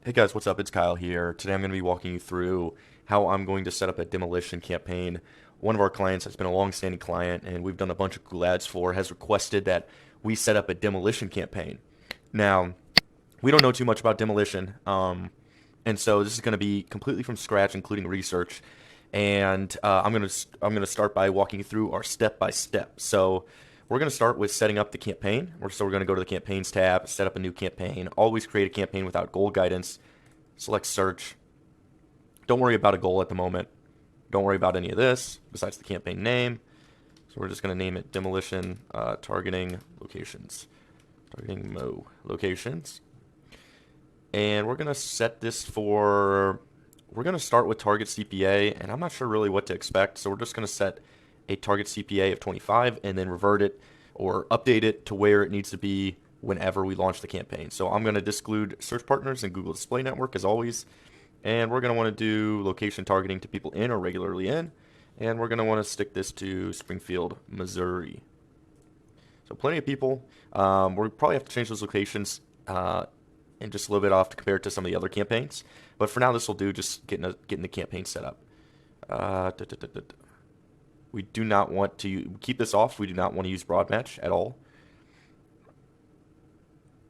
Hey guys, what's up? It's Kyle here. Today I'm going to be walking you through how I'm going to set up a demolition campaign. One of our clients has been a long-standing client and we've done a bunch of cool ads for, has requested that we set up a demolition campaign. Now, we don't know too much about demolition, and so this is going to be completely from scratch, including research. And I'm gonna start by walking you through our step by step. So we're gonna start with setting up the campaign. We're gonna go to the campaigns tab, set up a new campaign. Always create a campaign without goal guidance. Select search. Don't worry about a goal at the moment. Don't worry about any of this besides the campaign name. So we're just gonna name it demolition targeting locations. Targeting Mo locations. And we're going to set this for, we're going to start with target CPA, and I'm not sure really what to expect, so we're just going to set a target CPA of 25 and then revert it or update it to where it needs to be whenever we launch the campaign. So I'm going to exclude search partners and Google Display Network as always, and we're going to want to do location targeting to people in or regularly in, and we're going to want to stick this to Springfield, Missouri. So plenty of people. We'll probably have to change those locations and just a little bit off to compare it to some of the other campaigns. But for now, this will do, just getting the campaign set up. We do not want to keep this off. We do not want to use broad match at all.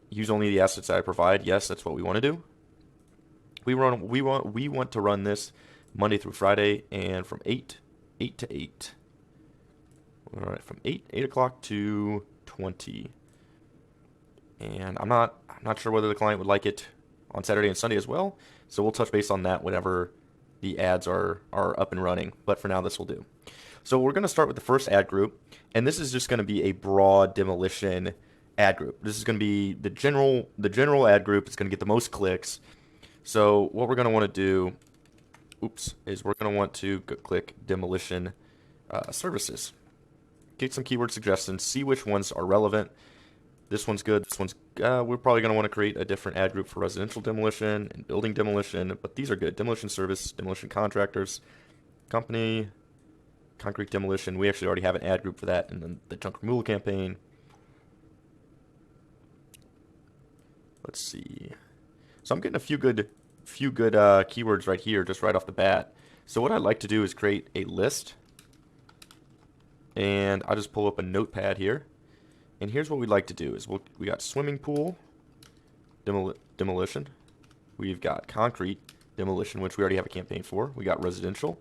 Use only the assets that I provide. Yes, that's what we want to do. We want to run this Monday through Friday and from 8 to 8. All right, from 8 o'clock to 20. And I'm not sure whether the client would like it on Saturday and Sunday as well, so we'll touch base on that whenever the ads are up and running, but for now this will do. So we're going to start with the first ad group, and this is just going to be a broad demolition ad group. This is going to be the general ad group. It's going to get the most clicks. So what we're going to want to do, is we're going to want to click demolition services. Get some keyword suggestions, see which ones are relevant. This one's good. This one's we're probably going to want to create a different ad group for residential demolition and building demolition, but these are good. Demolition service, demolition contractors, company, concrete demolition. We actually already have an ad group for that, and then the junk removal campaign. Let's see. So I'm getting a few good keywords right here, just right off the bat. So what I'd like to do is create a list, and I'll just pull up a notepad here. And here's what we'd like to do is we got swimming pool demolition. We've got concrete demolition, which we already have a campaign for. We got residential,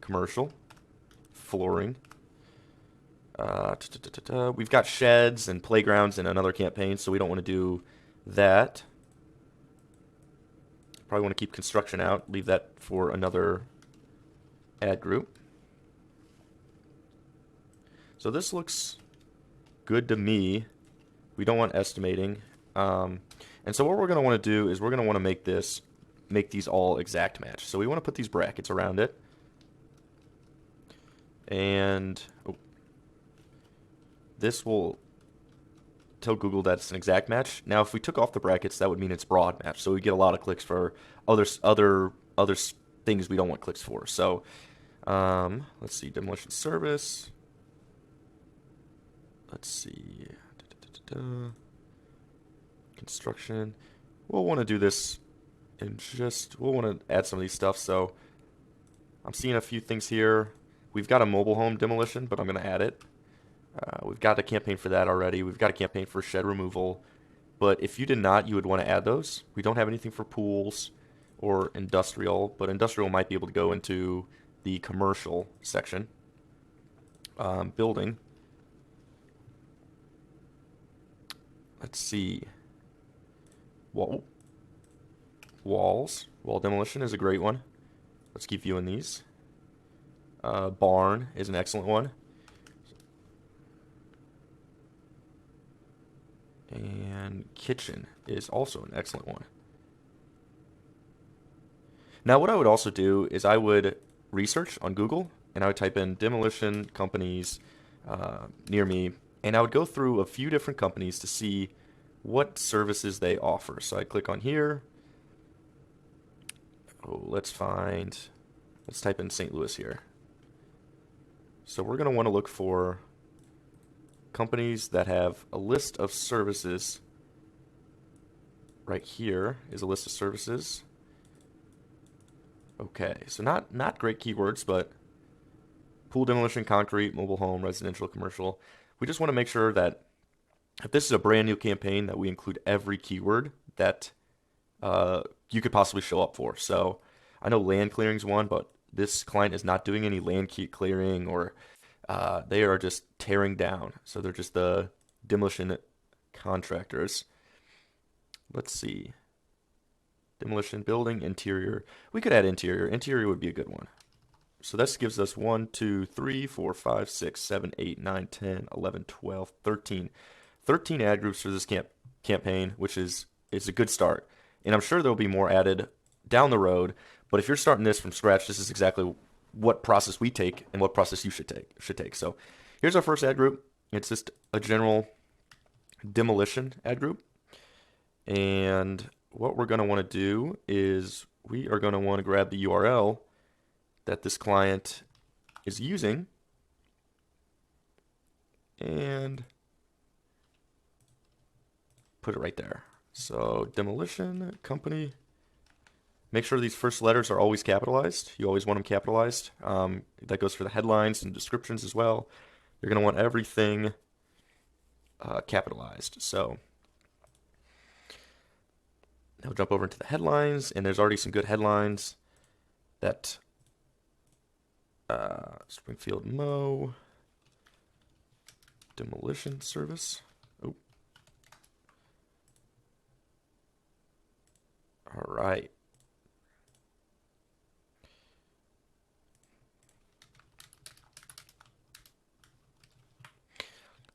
commercial, flooring. We've got sheds and playgrounds in another campaign, so we don't want to do that. Probably want to keep construction out, leave that for another ad group. So this looks good to me. We don't want estimating. And so what we're going to want to do is we're going to want to make these all exact match. So we want to put these brackets around it. And this will tell Google that it's an exact match. Now if we took off the brackets, that would mean it's broad match. So we get a lot of clicks for other things we don't want clicks for. So let's see, demolition service. Let's see, construction. We'll want to do this and we'll want to add some of these stuff. So I'm seeing a few things here. We've got a mobile home demolition, but I'm going to add it. We've got a campaign for that already. We've got a campaign for shed removal. But if you did not, you would want to add those. We don't have anything for pools or industrial, but industrial might be able to go into the commercial section. Building. Let's see. Wall demolition is a great one. Let's keep viewing these. Barn is an excellent one. And kitchen is also an excellent one. Now what I would also do is I would research on Google and I would type in demolition companies near me, and I would go through a few different companies to see what services they offer. So I click on here. Let's type in St. Louis here. So we're going to want to look for companies that have a list of services right here is a list of services. Okay, so not great keywords, but pool demolition, concrete, mobile home, residential, commercial. We just want to make sure that if this is a brand new campaign, that we include every keyword that you could possibly show up for. So I know land clearing is one, but this client is not doing any land clearing, or they are just tearing down. So they're just the demolition contractors. Let's see. Demolition, building, interior. We could add interior. Interior would be a good one. So this gives us 1, 2, 3, 4, 5, 6, 7, 8, 9, 10, 11, 12, 13. 13 ad groups for this campaign, which is a good start. And I'm sure there'll be more added down the road. But if you're starting this from scratch, this is exactly what process we take and what process you should take. So here's our first ad group. It's just a general demolition ad group. And what we're going to want to do is we are going to want to grab the URL that this client is using and put it right there. So demolition company. Make sure these first letters are always capitalized. You always want them capitalized. That goes for the headlines and descriptions as well. You're going to want everything capitalized. So now we'll jump over into the headlines, and there's already some good headlines that Springfield Mo demolition service. Oh. All right.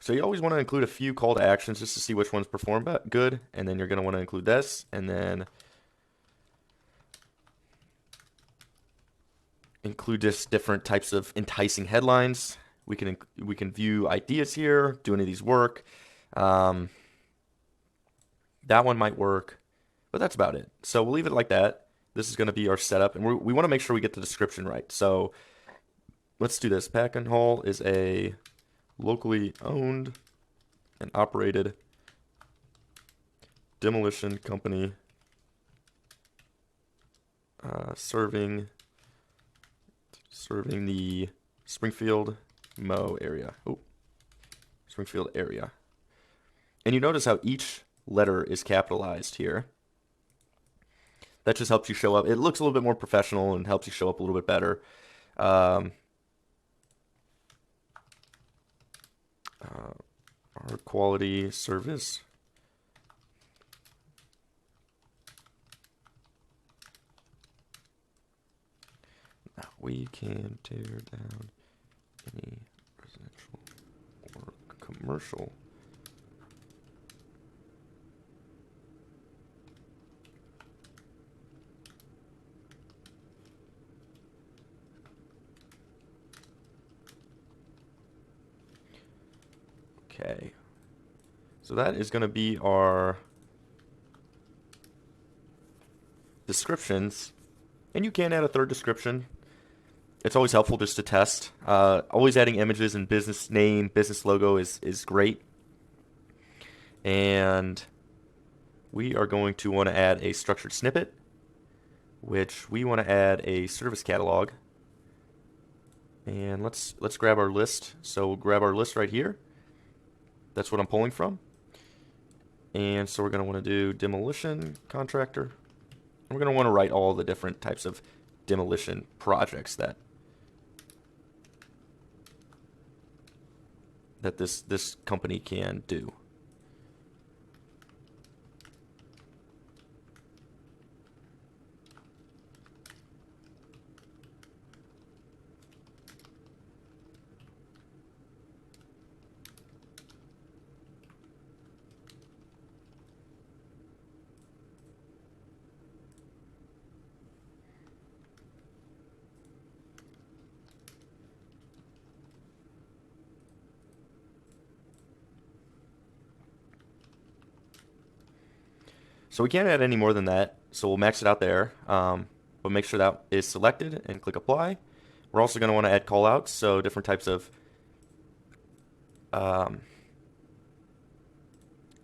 So you always want to include a few call to actions just to see which ones perform good, and then you're going to want to include this, and then include just different types of enticing headlines. We can view ideas here. Do any of these work? That one might work, but that's about it. So we'll leave it like that. This is going to be our setup, and we want to make sure we get the description right. So let's do this. Pack and Haul is a locally owned and operated demolition company serving the Springfield Mo area. Oh, Springfield area. And you notice how each letter is capitalized here. That just helps you show up. It looks a little bit more professional and helps you show up a little bit better. Our quality service. Now we can tear down any residential or commercial Okay, so that is going to be our descriptions, and you can add a third description. It's always helpful just to test. Always adding images and business name, business logo is great. And we are going to want to add a structured snippet, which we want to add a service catalog. And let's grab our list. So we'll grab our list right here. That's what I'm pulling from. And so we're going to want to do demolition contractor. And we're going to want to write all the different types of demolition projects that this company can do. So we can't add any more than that, so we'll max it out there. But make sure that is selected and click apply. We're also going to want to add callouts, so different types of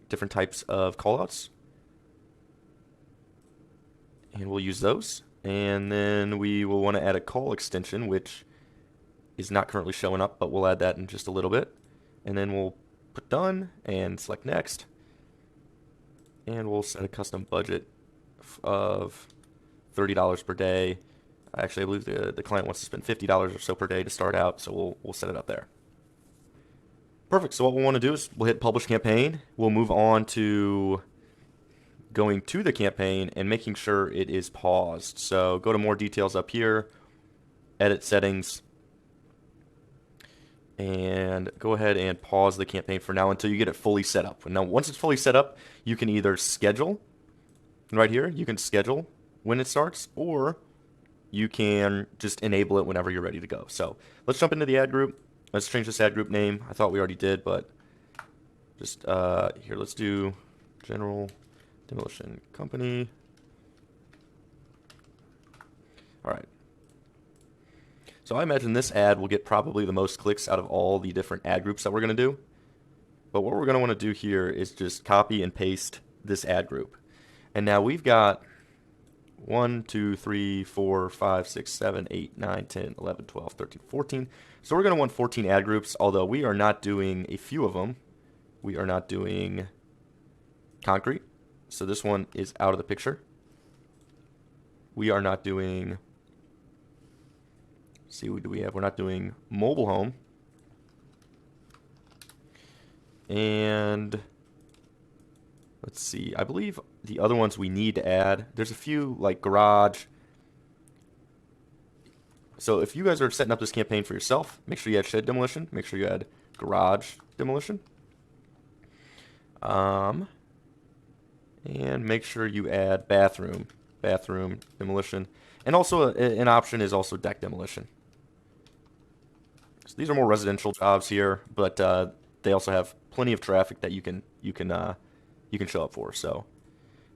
callouts. and we'll use those. And then we will want to add a call extension, which is not currently showing up, but we'll add that in just a little bit. And then we'll put done and select next. And we'll set a custom budget of $30 per day. Actually, I believe the client wants to spend $50 or so per day to start out, so we'll set it up there. Perfect. So what we'll want to do is we'll hit publish campaign. We'll move on to going to the campaign and making sure it is paused. So go to more details up here, edit settings, and go ahead and pause the campaign for now until you get it fully set up. Now, once it's fully set up, you can either schedule right here, you can schedule when it starts, or you can just enable it whenever you're ready to go. So let's jump into the ad group. Let's change this ad group name. I thought we already did, but just here, let's do General Demolition Company. All right. So I imagine this ad will get probably the most clicks out of all the different ad groups that we're going to do. But what we're going to want to do here is just copy and paste this ad group. And now we've got 1, 2, 3, 4, 5, 6, 7, 8, 9, 10, 11, 12, 13, 14. So we're going to want 14 ad groups, although we are not doing a few of them. We are not doing concrete. So this one is out of the picture. We are not doing, let's see, what do we have? We're not doing mobile home. And let's see, I believe the other ones we need to add, there's a few like garage. So if you guys are setting up this campaign for yourself, make sure you add shed demolition, make sure you add garage demolition. And make sure you add bathroom demolition. And also an option is also deck demolition. So these are more residential jobs here, but they also have plenty of traffic that you can show up for. So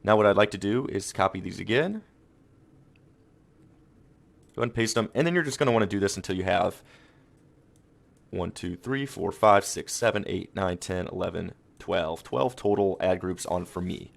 now what I'd like to do is copy these again. Go ahead and paste them, and then you're just going to want to do this until you have 1, 2, 3, 4, 5, 6, 7, 8, 9, 10, 11, 12. 12 total ad groups on for me.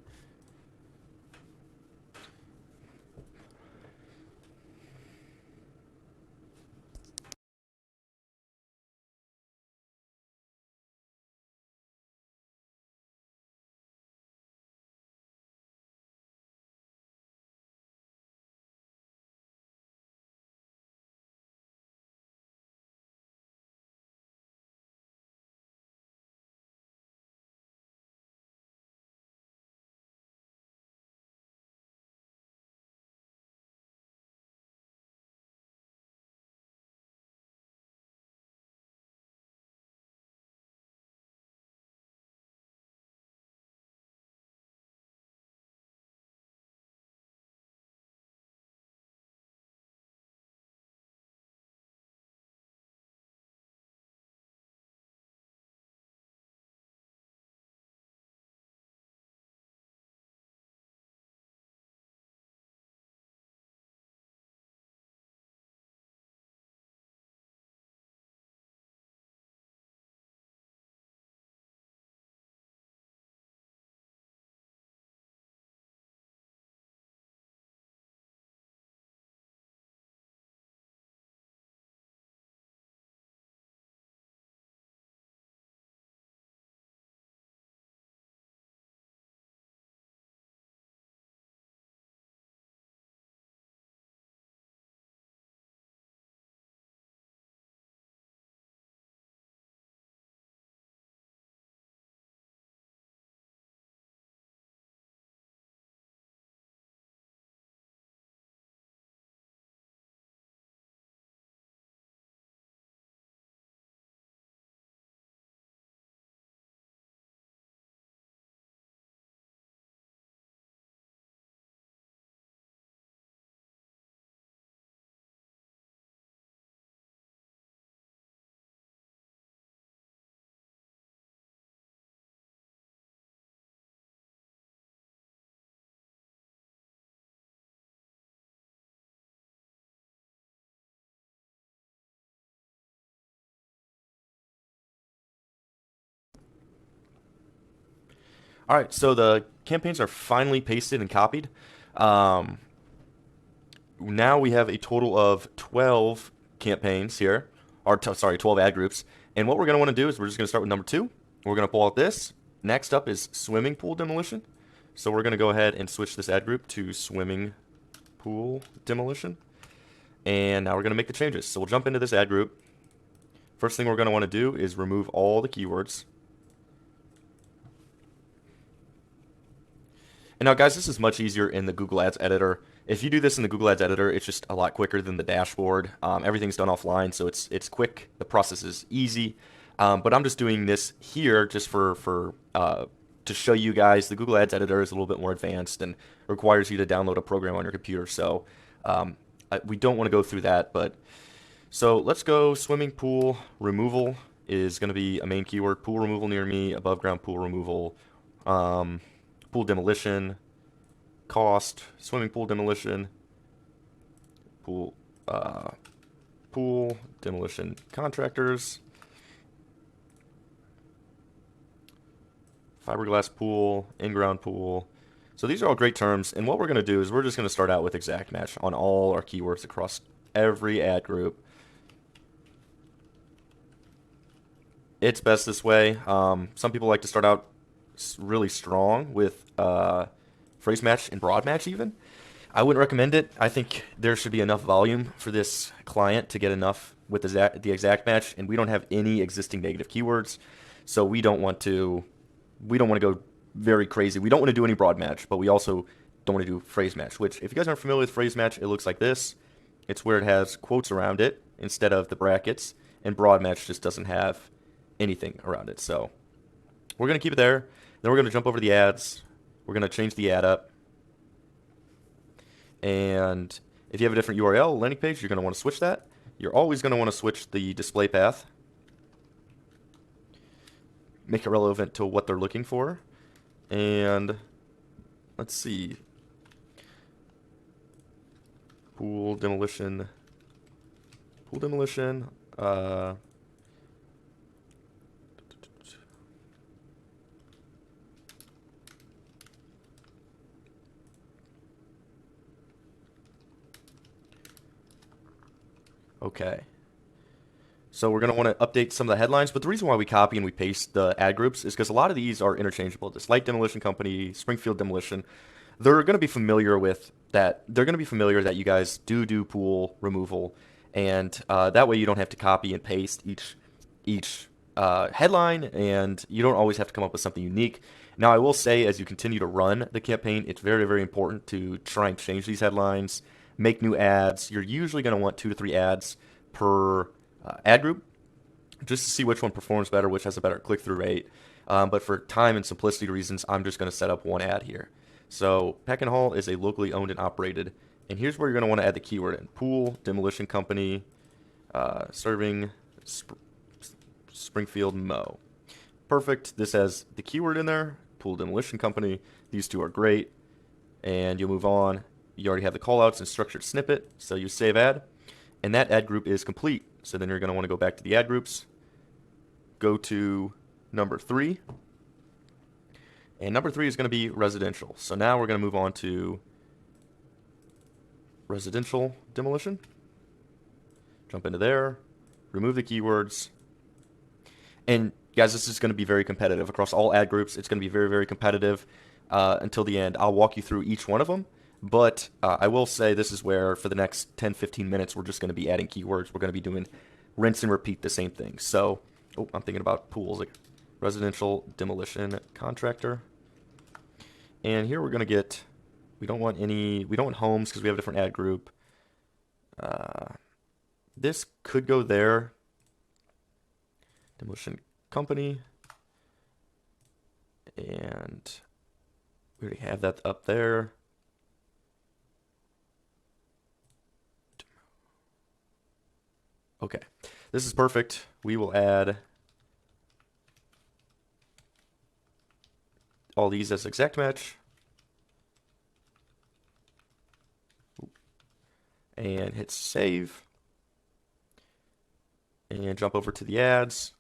All right, so the campaigns are finally pasted and copied. now we have a total of 12 campaigns here, or sorry, 12 ad groups. And what we're going to want to do is we're just going to start with number 2. We're going to pull out this. Next up is swimming pool demolition. So we're going to go ahead and switch this ad group to swimming pool demolition. And now we're going to make the changes. So we'll jump into this ad group. First thing we're going to want to do is remove all the keywords. And now, guys, this is much easier in the Google Ads editor. If you do this in the Google Ads editor, it's just a lot quicker than the dashboard. Everything's done offline, so it's quick. The process is easy. But I'm just doing this here just to show you guys the Google Ads editor is a little bit more advanced and requires you to download a program on your computer. So we don't want to go through that. But so let's go swimming pool removal is going to be a main keyword. Pool removal near me, above ground pool removal, pool demolition, cost, swimming pool demolition, pool demolition contractors, fiberglass pool, in-ground pool. So these are all great terms, and what we're going to do is we're just going to start out with exact match on all our keywords across every ad group. It's best this way. Some people like to start out really strong with phrase match and broad match even. I wouldn't recommend it. I think there should be enough volume for this client to get enough with the exact match, and we don't have any existing negative keywords, so we don't want to go very crazy. We don't want to do any broad match, but we also don't want to do phrase match, which if you guys aren't familiar with phrase match, it looks like this. It's where it has quotes around it instead of the brackets, and broad match just doesn't have anything around it. So we're going to keep it there. Then we're going to jump over to the ads. We're going to change the ad up. And if you have a different URL landing page, you're going to want to switch that. You're always going to want to switch the display path. Make it relevant to what they're looking for. And let's see. Pool demolition. Pool demolition. Okay. So we're going to want to update some of the headlines, but the reason why we copy and we paste the ad groups is because a lot of these are interchangeable. This Light Demolition Company, Springfield Demolition, they're going to be familiar with that. They're going to be familiar that you guys do pool removal, and that way you don't have to copy and paste each headline, and you don't always have to come up with something unique. Now, I will say, as you continue to run the campaign, it's very, very important to try and change these headlines, make new ads. You're usually going to want 2 to 3 ads per ad group, just to see which one performs better, which has a better click-through rate. But for time and simplicity reasons, I'm just going to set up one ad here. So Pack and Haul is a locally owned and operated, and here's where you're going to want to add the keyword in. Pool Demolition Company, serving Springfield Mo. Perfect. This has the keyword in there, Pool Demolition Company. These two are great, and you'll move on. You already have the callouts and structured snippet, so you save ad, and that ad group is complete. So then you're going to want to go back to the ad groups, go to number 3, and number 3 is going to be residential. So now we're going to move on to residential demolition. Jump into there, remove the keywords, and guys, this is going to be very competitive across all ad groups. It's going to be very, very competitive until the end. I'll walk you through each one of them. But I will say this is where for the next 10-15 minutes we're just going to be adding keywords. We're going to be doing rinse and repeat the same thing. So, I'm thinking about pools, like residential demolition contractor. And here we're going to get, we don't want homes because we have a different ad group. This could go there. Demolition company. And we already have that up there. Okay, this is perfect. We will add all these as exact match. And hit save. And jump over to the ads.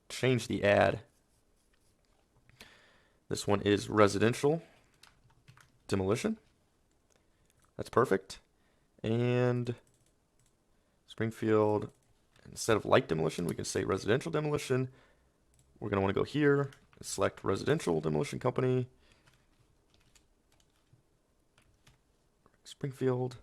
Change the ad. This one is residential demolition. That's perfect. And Springfield, instead of light demolition, we can say residential demolition. We're going to want to go here, select residential demolition company, Springfield.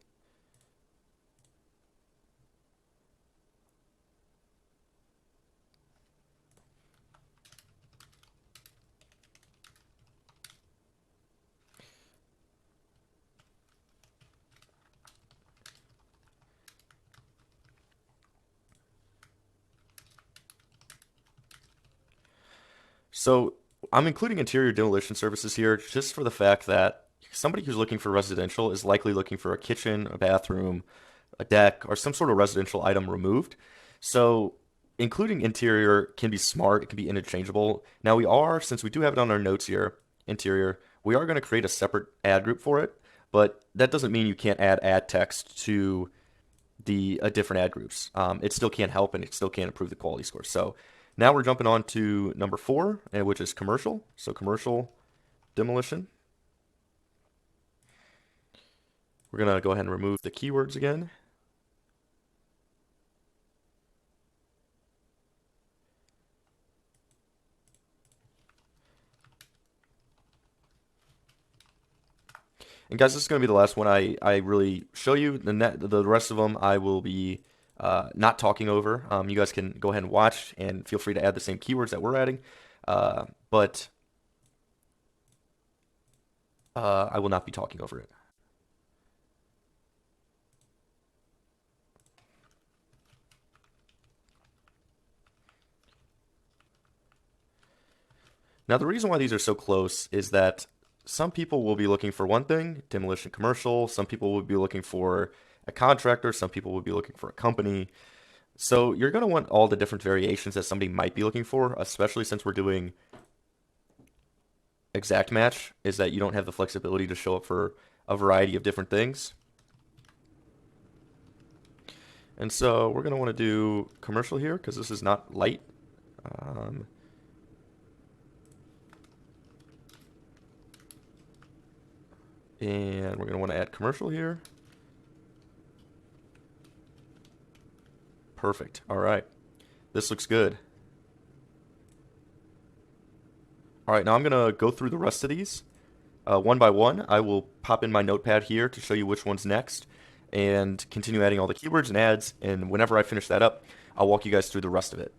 So I'm including interior demolition services here just for the fact that somebody who's looking for residential is likely looking for a kitchen, a bathroom, a deck, or some sort of residential item removed. So including interior can be smart, it can be interchangeable. Now we are, since we do have it on our notes here, interior, we are going to create a separate ad group for it, but that doesn't mean you can't add ad text to the different ad groups. It still can't help and it still can't improve the quality score. So now we're jumping on to number 4, which is commercial. So commercial demolition. We're going to go ahead and remove the keywords again. And guys, this is going to be the last one I really show you. The rest of them I will be not talking over. You guys can go ahead and watch and feel free to add the same keywords that we're adding. But I will not be talking over it. Now, the reason why these are so close is that some people will be looking for one thing, demolition commercial. Some people will be looking for a contractor. Some people will be looking for a company. So you're going to want all the different variations that somebody might be looking for, especially since we're doing exact match, is that you don't have the flexibility to show up for a variety of different things. And so we're going to want to do commercial here because this is not light. Um, and we're going to want to add commercial here. Perfect. All right. This looks good. All right, now I'm going to go through the rest of these one by one. I will pop in my notepad here to show you which one's next and continue adding all the keywords and ads. And whenever I finish that up, I'll walk you guys through the rest of it.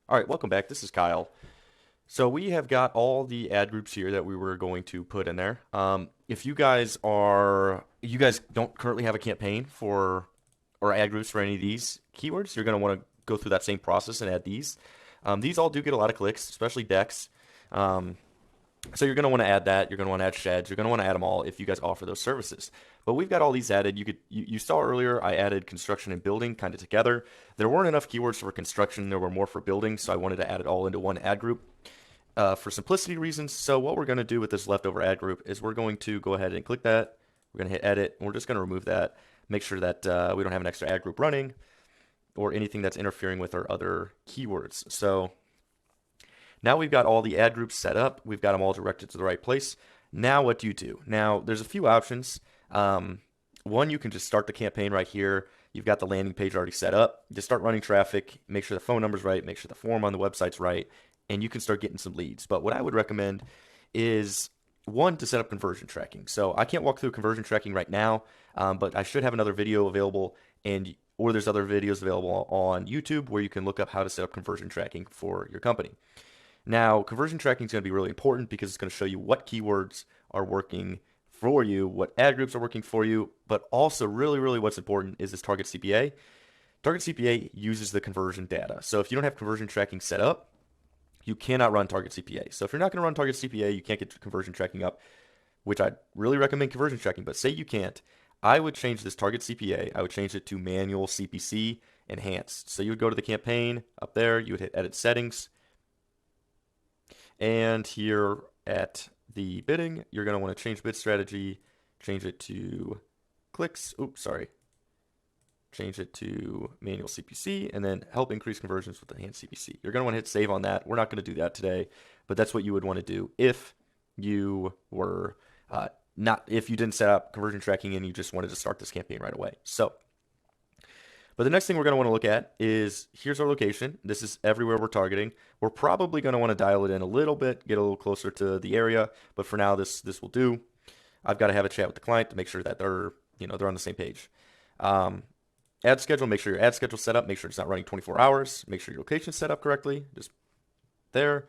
All right, welcome back. This is Kyle. So we have got all the ad groups here that we were going to put in there. If you guys don't currently have a campaign for or ad groups for any of these keywords, you're going to want to go through that same process and add these. These all do get a lot of clicks, especially decks. Um, so you're going to want to add that. You're going to want to add sheds. You're going to want to add them all if you guys offer those services. But we've got all these added. You saw earlier I added construction and building kind of together. There weren't enough keywords for construction. There were more for building, so I wanted to add it all into one ad group for simplicity reasons. So what we're going to do with this leftover ad group is we're going to go ahead and click that. We're going to hit edit, and we're just going to remove that. Make sure that we don't have an extra ad group running or anything that's interfering with our other keywords. So now we've got all the ad groups set up. We've got them all directed to the right place. Now what do you do? Now there's a few options. One, you can just start the campaign right here. You've got the landing page already set up. Just start running traffic, make sure the phone number's right, make sure the form on the website's right, and you can start getting some leads. But what I would recommend is one, to set up conversion tracking. So I can't walk through conversion tracking right now, but I should have another video available, or there's other videos available on YouTube where you can look up how to set up conversion tracking for your company. Now, conversion tracking is going to be really important because it's going to show you what keywords are working for you, what ad groups are working for you, but also really, really what's important is this target CPA. Target CPA uses the conversion data. So if you don't have conversion tracking set up, you cannot run target CPA. So if you're not going to run target CPA, you can't get conversion tracking up, which I'd really recommend conversion tracking, but say you can't, I would change this target CPA. I would change it to manual CPC enhanced. So you would go to the campaign up there, you would hit edit settings, and here at the bidding, you're going to want to change bid strategy, change it to clicks. Oops, sorry. Change it to manual CPC, and then help increase conversions with enhanced CPC. You're going to want to hit save on that. We're not going to do that today, but that's what you would want to do if you were if you didn't set up conversion tracking and you just wanted to start this campaign right away. So, but the next thing we're going to want to look at is, here's our location. This is everywhere we're targeting. We're probably going to want to dial it in a little bit, get a little closer to the area, but for now this will do. I've got to have a chat with the client to make sure that they're on the same page. Ad schedule, make sure your ad schedule's set up, make sure it's not running 24 hours, make sure your location's set up correctly, just there.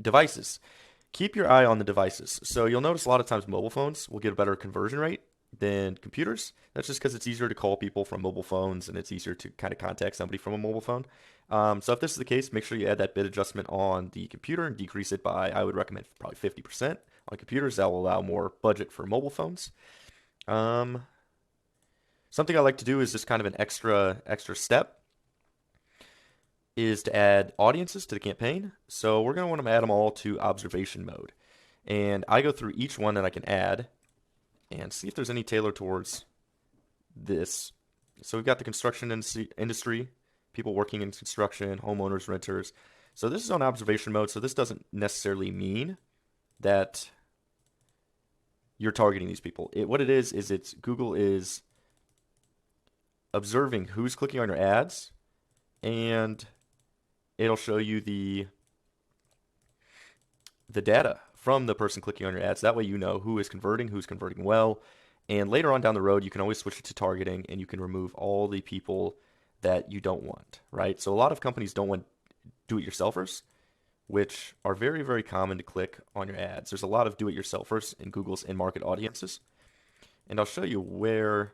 Devices. Keep your eye on the devices. So you'll notice a lot of times mobile phones will get a better conversion rate than computers. That's just because it's easier to call people from mobile phones and it's easier to kind of contact somebody from a mobile phone. So if this is the case, make sure you add that bid adjustment on the computer and decrease it by, I would recommend, probably 50% on computers. That will allow more budget for mobile phones. Something I like to do is just kind of an extra step is to add audiences to the campaign. So we're going to want to add them all to observation mode. And I go through each one that I can add and see if there's any tailored towards this. So we've got the construction industry, people working in construction, homeowners, renters. So this is on observation mode. So this doesn't necessarily mean that you're targeting these people. What it is it's Google is observing who's clicking on your ads, and it'll show you the data from the person clicking on your ads. That way you know who is converting, who's converting well. And later on down the road, you can always switch it to targeting and you can remove all the people that you don't want, right? So a lot of companies don't want do-it-yourselfers, which are very, very common to click on your ads. There's a lot of do-it-yourselfers in Google's in-market audiences. And I'll show you where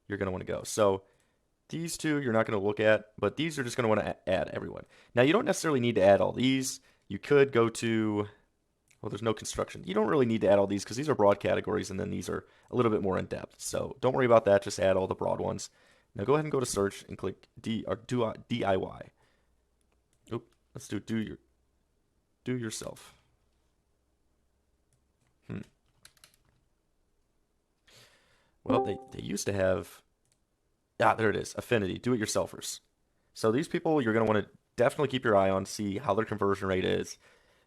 you're going to want to go. So these two you're not going to look at, but these are just going to want to add everyone. Now, you don't necessarily need to add all these. You could go to, well, there's no construction. You don't really need to add all these because these are broad categories, and then these are a little bit more in depth. So don't worry about that. Just add all the broad ones. Now go ahead and go to search and click DIY. Oop, let's do yourself. Well, they used to have, there it is, affinity, do-it-yourselfers. So these people you're going to want to definitely keep your eye on, see how their conversion rate is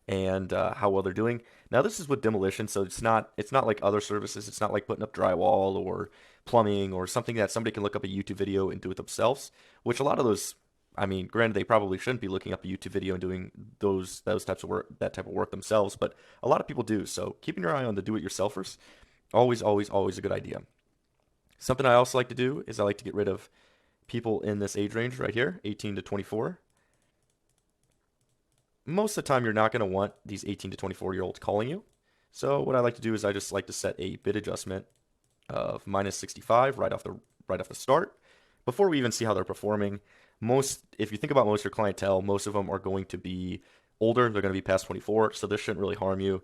and how well they're doing. Now this is with Demolition, so it's not like other services. It's not like putting up drywall or plumbing or something that somebody can look up a YouTube video and do it themselves, which a lot of those, I mean, granted, they probably shouldn't be looking up a YouTube video and doing those types of work, that type of work themselves, but a lot of people do. So keeping your eye on the do-it-yourselfers, always, always, always a good idea. Something I also like to do is I like to get rid of people in this age range right here, 18 to 24. Most of the time, you're not going to want these 18 to 24-year-olds calling you. So what I like to do is I just like to set a bid adjustment of -65 right off the start, before we even see how they're performing. if you think about most of your clientele, most of them are going to be older. They're going to be past 24, so this shouldn't really harm you.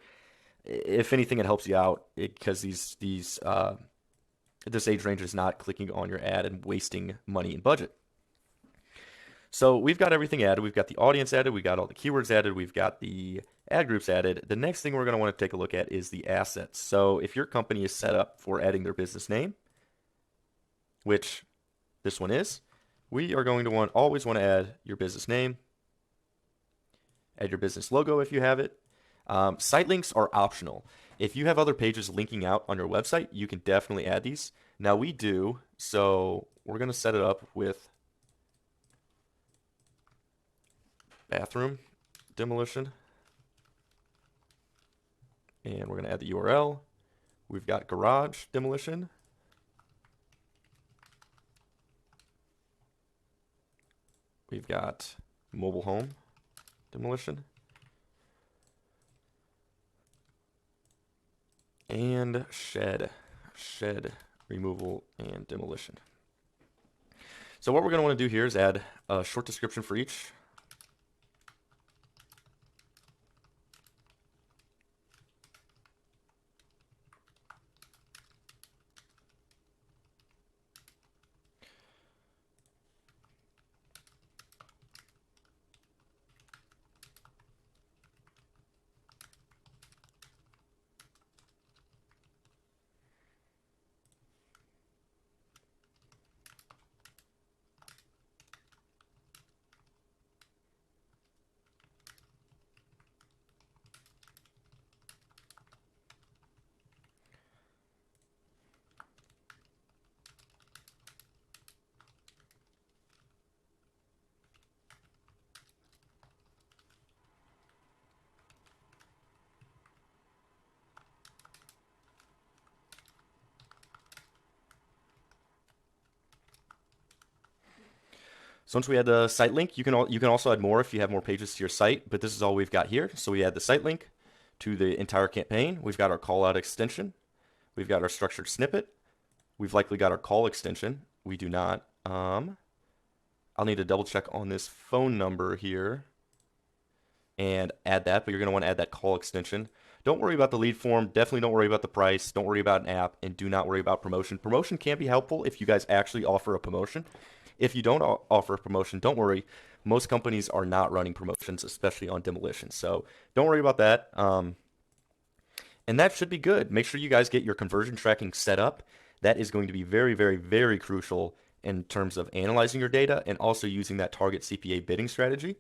If anything, it helps you out because this age range is not clicking on your ad and wasting money and budget. So we've got everything added. We've got the audience added. We've got all the keywords added. We've got the ad groups added. The next thing we're going to want to take a look at is the assets. So if your company is set up for adding their business name, which this one is, we are going to always want to add your business name, add your business logo if you have it. Site links are optional. If you have other pages linking out on your website, you can definitely add these. Now we do, so we're going to set it up with bathroom demolition. And we're going to add the URL. We've got garage demolition. We've got mobile home demolition. And shed removal and demolition. So what we're going to want to do here is add a short description for each. So once we add the site link, you can also add more if you have more pages to your site, but this is all we've got here. So we add the site link to the entire campaign. We've got our call out extension. We've got our structured snippet. We've likely got our call extension. We do not. I'll need to double check on this phone number here and add that, but you're going to want to add that call extension. Don't worry about the lead form. Definitely don't worry about the price. Don't worry about an app, and do not worry about promotion. Promotion can be helpful if you guys actually offer a promotion. If you don't offer a promotion, don't worry. Most companies are not running promotions, especially on Demolition. So don't worry about that. And that should be good. Make sure you guys get your conversion tracking set up. That is going to be very, very, very crucial in terms of analyzing your data and also using that target CPA bidding strategy.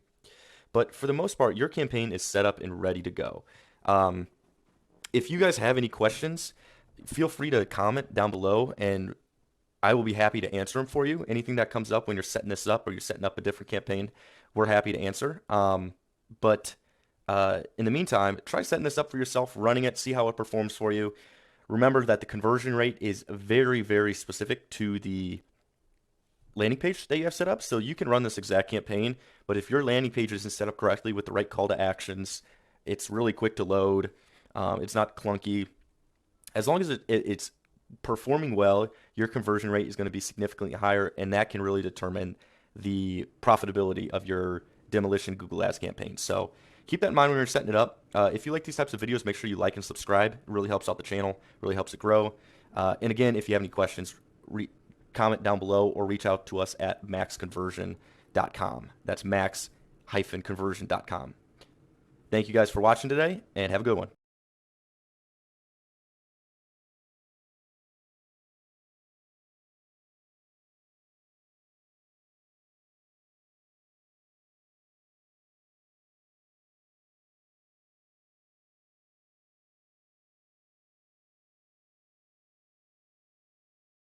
But for the most part, your campaign is set up and ready to go. If you guys have any questions, feel free to comment down below, and I will be happy to answer them for you. Anything that comes up when you're setting this up or you're setting up a different campaign, we're happy to answer. But in the meantime, try setting this up for yourself, running it, see how it performs for you. Remember that the conversion rate is very, very specific to the landing page that you have set up. So you can run this exact campaign, but if your landing page isn't set up correctly with the right call to actions, it's really quick to load. It's not clunky. As long as it's performing well, your conversion rate is going to be significantly higher, and that can really determine the profitability of your Demolition Google Ads campaign. So keep that in mind when you're setting it up. If you like these types of videos, make sure you like and subscribe. It really helps out the channel, really helps it grow. And again, if you have any questions, comment down below or reach out to us at maxconversion.com. That's max-conversion.com. Thank you guys for watching today, and have a good one.